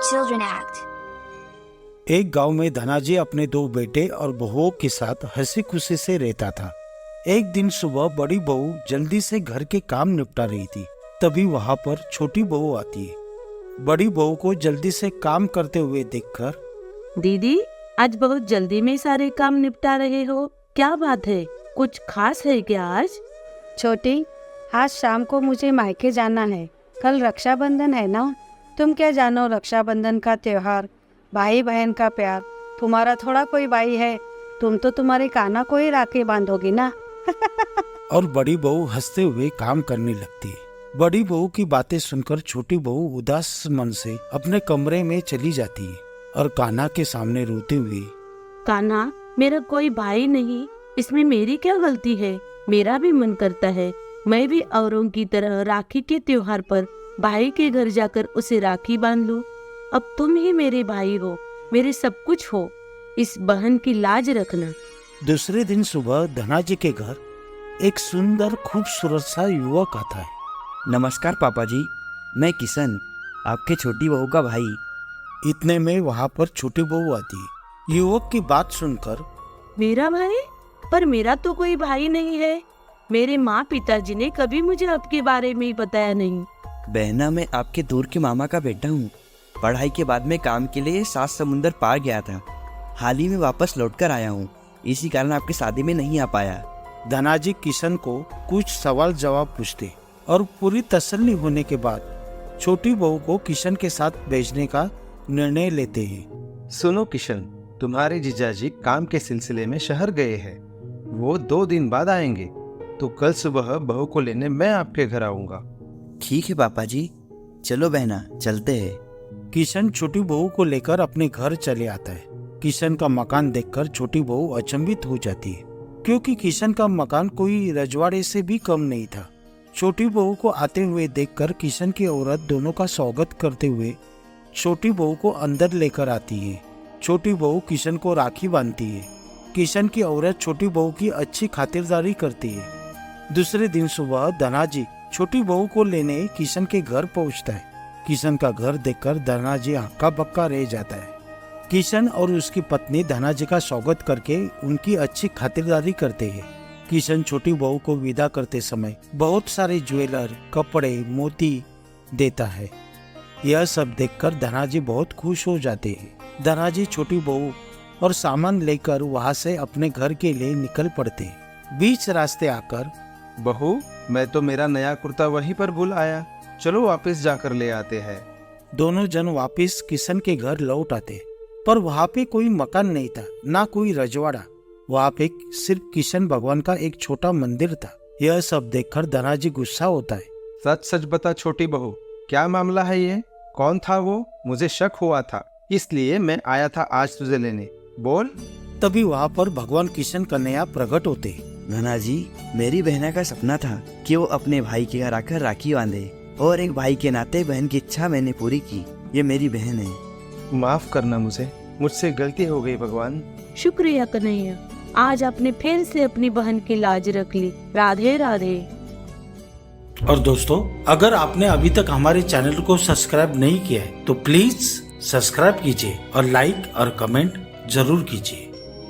Children Act. एक गांव में धनाजी अपने दो बेटे और बहुओं के साथ हंसी खुशी से रहता था। एक दिन सुबह बड़ी बहू जल्दी से घर के काम निपटा रही थी। तभी वहां पर छोटी बहू आती है। बड़ी बहू को जल्दी से काम करते हुए देखकर, दीदी, आज बहुत जल्दी में सारे काम निपटा रहे हो, क्या बात है? कुछ खास है क्या आज? छोटी, आज शाम को मुझे मायके जाना है। कल रक्षाबंधन है ना। तुम क्या जानो रक्षाबंधन का त्योहार, भाई बहन का प्यार। तुम्हारा थोड़ा कोई भाई है, तुम तो तुम्हारे काना को ही राखी बांधोगी ना। और बड़ी बहू हंसते हुए काम करने लगती है। बड़ी बहू की बातें सुनकर छोटी बहू उदास मन से अपने कमरे में चली जाती है और कान्हा के सामने रोते हुए, कान्हा, मेरा कोई भाई नहीं, इसमें मेरी क्या गलती है? मेरा भी मन करता है मैं भी औरों की तरह राखी के त्योहार पर भाई के घर जाकर उसे राखी बांध लूं। अब तुम ही मेरे भाई हो, मेरे सब कुछ हो, इस बहन की लाज रखना। दूसरे दिन सुबह धनाजी के घर एक सुंदर खूबसूरत सा युवक आता है। नमस्कार पापा जी, मैं किशन, आपके छोटी बहू का भाई। इतने में वहाँ पर छोटी बहू आती है। युवक की बात सुनकर, मेरा भाई? पर मेरा तो कोई भाई नहीं है। मेरे माँ पिताजी ने कभी मुझे आपके बारे में बताया नहीं। बहना, मैं आपके दूर के मामा का बेटा हूँ। पढ़ाई के बाद में काम के लिए 7 समुंदर पार गया था। हाल ही में वापस लौट कर आया हूँ, इसी कारण आपकी शादी में नहीं आ पाया। धनाजी किशन को कुछ सवाल जवाब पूछते और पूरी तसल्ली होने के बाद छोटी बहू को किशन के साथ भेजने का निर्णय लेते हैं। सुनो किशन, तुम्हारे जीजाजी काम के सिलसिले में शहर गए हैं। वो 2 दिन बाद आएंगे, तो कल सुबह बहू को लेने मैं आपके घर आऊंगा। ठीक है पापा जी, चलो बहना, चलते हैं। किशन छोटी बहू को लेकर अपने घर चले आता है। किशन का मकान देखकर छोटी बहू अचंभित हो जाती है, क्योंकि किशन का मकान कोई रजवाड़े से भी कम नहीं था। छोटी बहू को आते हुए देखकर किशन की औरत दोनों का स्वागत करते हुए छोटी बहू को अंदर लेकर आती है। छोटी बहू किशन को राखी बांधती है। किशन की औरत छोटी बहू की अच्छी खातिरदारी करती है। दूसरे दिन सुबह धनाजी छोटी बहू को लेने किशन के घर पहुंचता है। किशन का घर देखकर धनाजी हक्का बक्का रह जाता है। किशन और उसकी पत्नी धनाजी का स्वागत करके उनकी अच्छी खातिरदारी करते हैं। किशन छोटी बहू को विदा करते समय बहुत सारे ज्वेलर, कपड़े, मोती देता है। यह सब देखकर धनाजी बहुत खुश हो जाते हैं। धनाजी छोटी बहू और सामान लेकर वहां से अपने घर के लिए निकल पड़ते हैं। बीच रास्ते आकर, बहू, मैं तो मेरा नया कुर्ता वहीं पर भूल आया, चलो वापस जाकर ले आते हैं। दोनों जन वापस किशन के घर लौट आते, पर वहाँ पे कोई मकान नहीं था, ना कोई रजवाड़ा। वहाँ पे सिर्फ किशन भगवान का एक छोटा मंदिर था। यह सब देखकर धनाजी गुस्सा होता है। सच सच बता छोटी बहू, क्या मामला है ये? कौन था वो? मुझे शक हुआ था, इसलिए मैं आया था आज तुझे लेने। बोल। तभी वहाँ पर भगवान किशन कन्हैया प्रकट होते। नाना जी, मेरी बहना का सपना था कि वो अपने भाई के घर आकर राखी बांधे, और एक भाई के नाते बहन की इच्छा मैंने पूरी की। ये मेरी बहन है। माफ करना मुझसे गलती हो गई भगवान। शुक्रिया कन्हैया, आज आपने फिर से अपनी बहन की लाज रख ली। राधे राधे। और दोस्तों, अगर आपने अभी तक हमारे चैनल को सब्सक्राइब नहीं किया है तो प्लीज सब्सक्राइब कीजिए और लाइक और कमेंट जरूर कीजिए।